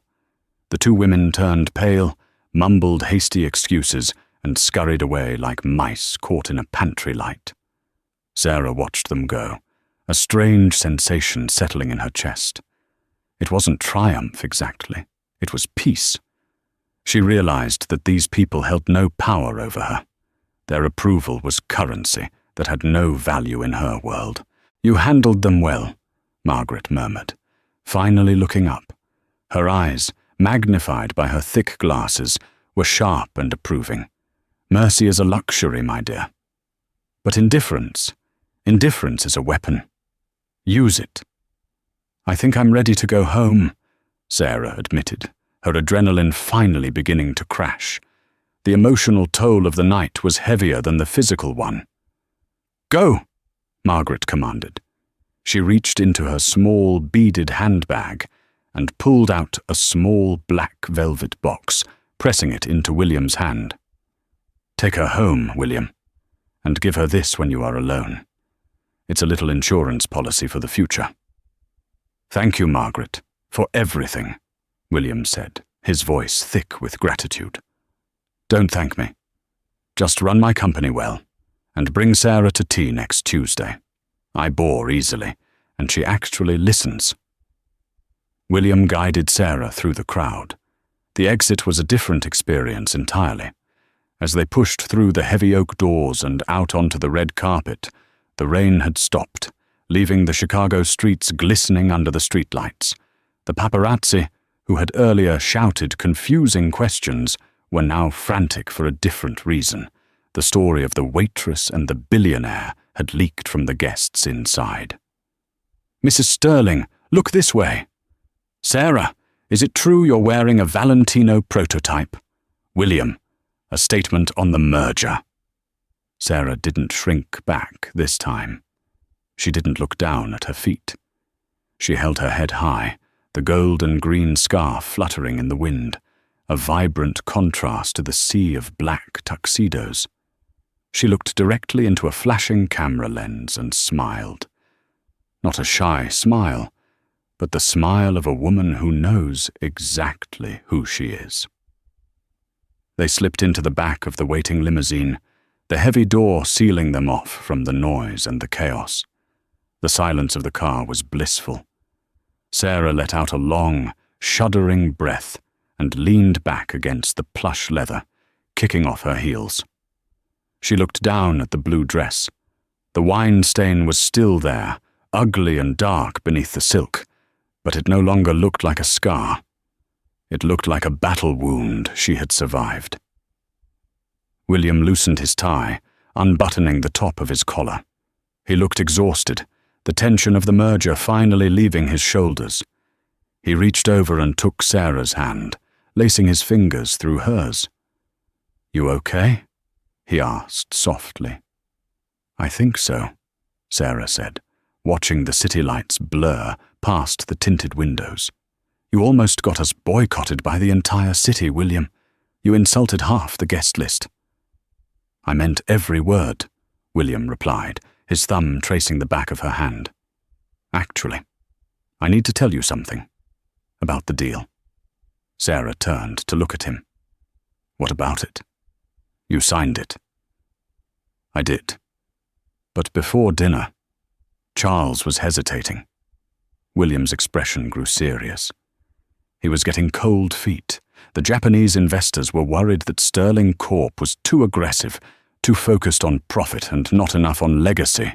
The two women turned pale, mumbled hasty excuses, and scurried away like mice caught in a pantry light. Sarah watched them go, a strange sensation settling in her chest. It wasn't triumph exactly. It was peace. She realized that these people held no power over her. Their approval was currency that had no value in her world. You handled them well, Margaret murmured, finally looking up, her eyes, magnified by her thick glasses, were sharp and approving. Mercy is a luxury, my dear. But indifference is a weapon. Use it. I think I'm ready to go home, Sarah admitted, her adrenaline finally beginning to crash. The emotional toll of the night was heavier than the physical one. Go, Margaret commanded. She reached into her small, beaded handbag and pulled out a small black velvet box, pressing it into William's hand. Take her home, William, and give her this when you are alone. It's a little insurance policy for the future. Thank you, Margaret, for everything, William said, his voice thick with gratitude. Don't thank me. Just run my company well, and bring Sarah to tea next Tuesday. I bore easily, and she actually listens. William guided Sarah through the crowd. The exit was a different experience entirely. As they pushed through the heavy oak doors and out onto the red carpet, the rain had stopped, leaving the Chicago streets glistening under the streetlights. The paparazzi, who had earlier shouted confusing questions, were now frantic for a different reason. The story of the waitress and the billionaire had leaked from the guests inside. Mrs. Sterling, look this way. Sarah, is it true you're wearing a Valentino prototype? William, a statement on the merger. Sarah didn't shrink back this time. She didn't look down at her feet. She held her head high, the gold and green scarf fluttering in the wind, a vibrant contrast to the sea of black tuxedos. She looked directly into a flashing camera lens and smiled. Not a shy smile, but the smile of a woman who knows exactly who she is. They slipped into the back of the waiting limousine, the heavy door sealing them off from the noise and the chaos. The silence of the car was blissful. Sarah let out a long, shuddering breath and leaned back against the plush leather, kicking off her heels. She looked down at the blue dress. The wine stain was still there, ugly and dark beneath the silk, but it no longer looked like a scar. It looked like a battle wound she had survived. William loosened his tie, unbuttoning the top of his collar. He looked exhausted, the tension of the merger finally leaving his shoulders. He reached over and took Sarah's hand, lacing his fingers through hers. You okay? He asked softly. I think so, Sarah said, watching the city lights blur past the tinted windows. You almost got us boycotted by the entire city, William. You insulted half the guest list. I meant every word, William replied, his thumb tracing the back of her hand. Actually, I need to tell you something about the deal. Sarah turned to look at him. What about it? You signed it. I did. But before dinner, Charles was hesitating. William's expression grew serious. He was getting cold feet. The Japanese investors were worried that Sterling Corp was too aggressive, too focused on profit and not enough on legacy.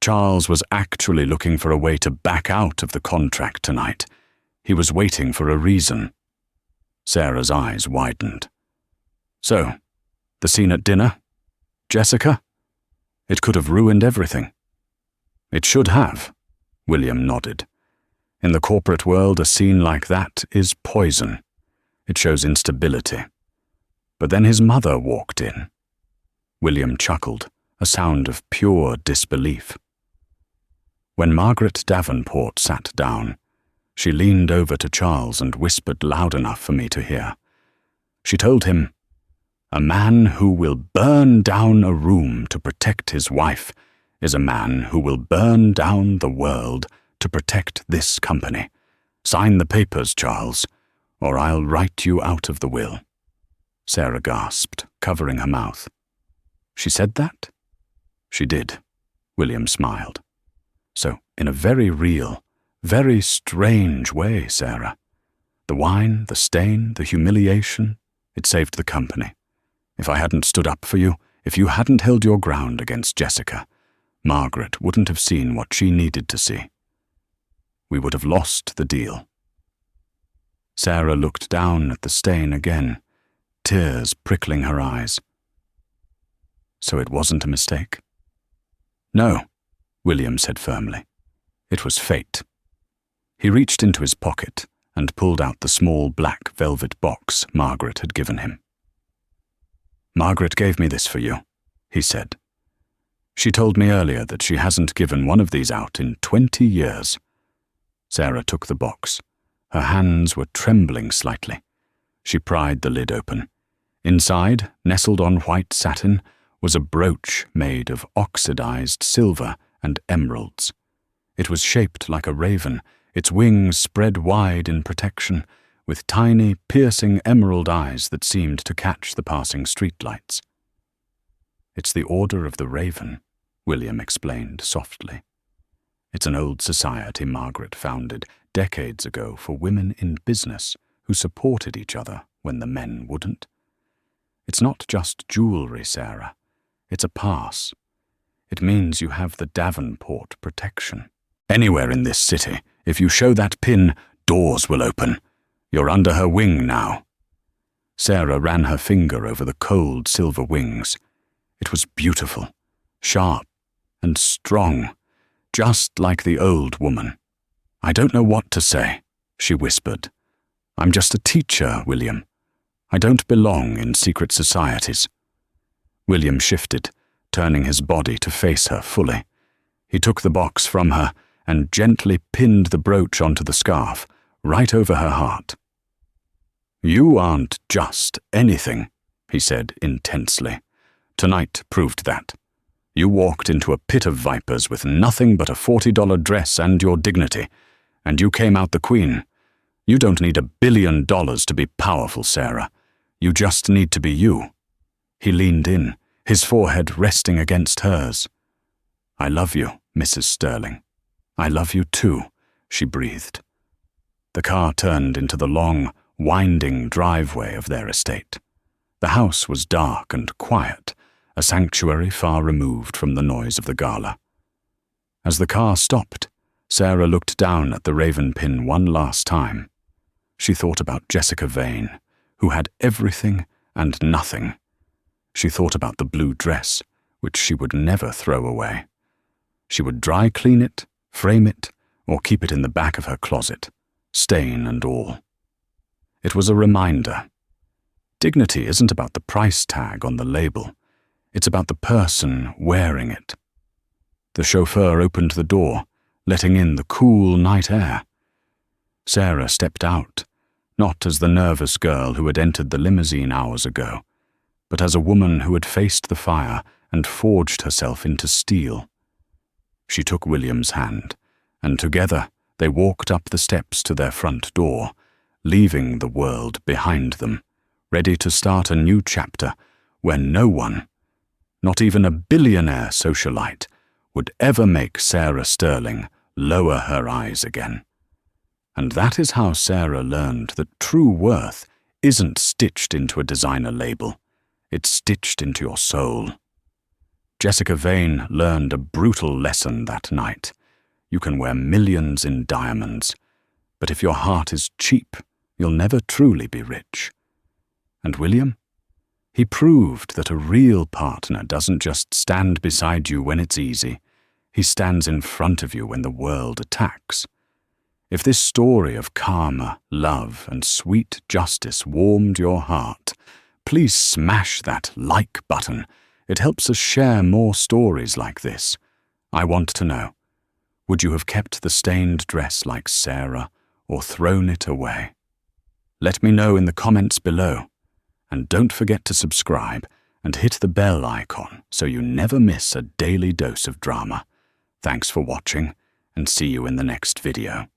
Charles was actually looking for a way to back out of the contract tonight. He was waiting for a reason. Sarah's eyes widened. So, the scene at dinner? Jessica? It could have ruined everything. It should have, William nodded. In the corporate world, a scene like that is poison. It shows instability. But then his mother walked in. William chuckled, a sound of pure disbelief. When Margaret Davenport sat down, she leaned over to Charles and whispered loud enough for me to hear. She told him, "A man who will burn down a room to protect his wife is a man who will burn down the world to protect this company. Sign the papers, Charles, or I'll write you out of the will." Sarah gasped, covering her mouth. She said that? She did. William smiled. So, in a very real, very strange way, Sarah. The wine, the stain, the humiliation, it saved the company. If I hadn't stood up for you, if you hadn't held your ground against Jessica, Margaret wouldn't have seen what she needed to see. We would have lost the deal. Sarah looked down at the stain again, tears prickling her eyes. So it wasn't a mistake? No, William said firmly. It was fate. He reached into his pocket and pulled out the small black velvet box Margaret had given him. Margaret gave me this for you, he said. She told me earlier that she hasn't given one of these out in 20 years. Sarah took the box. Her hands were trembling slightly. She pried the lid open. Inside, nestled on white satin, was a brooch made of oxidized silver and emeralds. It was shaped like a raven, its wings spread wide in protection, with tiny, piercing emerald eyes that seemed to catch the passing streetlights. It's the Order of the Raven, William explained softly. It's an old society Margaret founded decades ago for women in business who supported each other when the men wouldn't. It's not just jewelry, Sarah. It's a pass. It means you have the Davenport protection. Anywhere in this city, if you show that pin, doors will open. You're under her wing now. Sarah ran her finger over the cold silver wings. It was beautiful, sharp, and strong, just like the old woman. I don't know what to say, she whispered. I'm just a teacher, William. I don't belong in secret societies. William shifted, turning his body to face her fully. He took the box from her and gently pinned the brooch onto the scarf, right over her heart. You aren't just anything, he said intensely. Tonight proved that. You walked into a pit of vipers with nothing but a $40 dress and your dignity, and you came out the queen. You don't need $1 billion to be powerful, Sarah. You just need to be you. He leaned in, his forehead resting against hers. I love you, Mrs. Sterling. I love you too, she breathed. The car turned into the long, winding driveway of their estate. The house was dark and quiet, a sanctuary far removed from the noise of the gala. As the car stopped, Sarah looked down at the raven pin one last time. She thought about Jessica Vane, who had everything and nothing. She thought about the blue dress, which she would never throw away. She would dry clean it, frame it, or keep it in the back of her closet, stain and all. It was a reminder. Dignity isn't about the price tag on the label. It's about the person wearing it. The chauffeur opened the door, letting in the cool night air. Sarah stepped out, not as the nervous girl who had entered the limousine hours ago, but as a woman who had faced the fire and forged herself into steel. She took William's hand, and together they walked up the steps to their front door, leaving the world behind them, ready to start a new chapter where no one, not even a billionaire socialite, would ever make Sarah Sterling lower her eyes again. And that is how Sarah learned that true worth isn't stitched into a designer label. It's stitched into your soul. Jessica Vane learned a brutal lesson that night. You can wear millions in diamonds, but if your heart is cheap, you'll never truly be rich. And William? He proved that a real partner doesn't just stand beside you when it's easy. He stands in front of you when the world attacks. If this story of karma, love, and sweet justice warmed your heart, please smash that like button. It helps us share more stories like this. I want to know, would you have kept the stained dress like Sarah or thrown it away? Let me know in the comments below. And don't forget to subscribe and hit the bell icon so you never miss a daily dose of drama. Thanks for watching, and see you in the next video.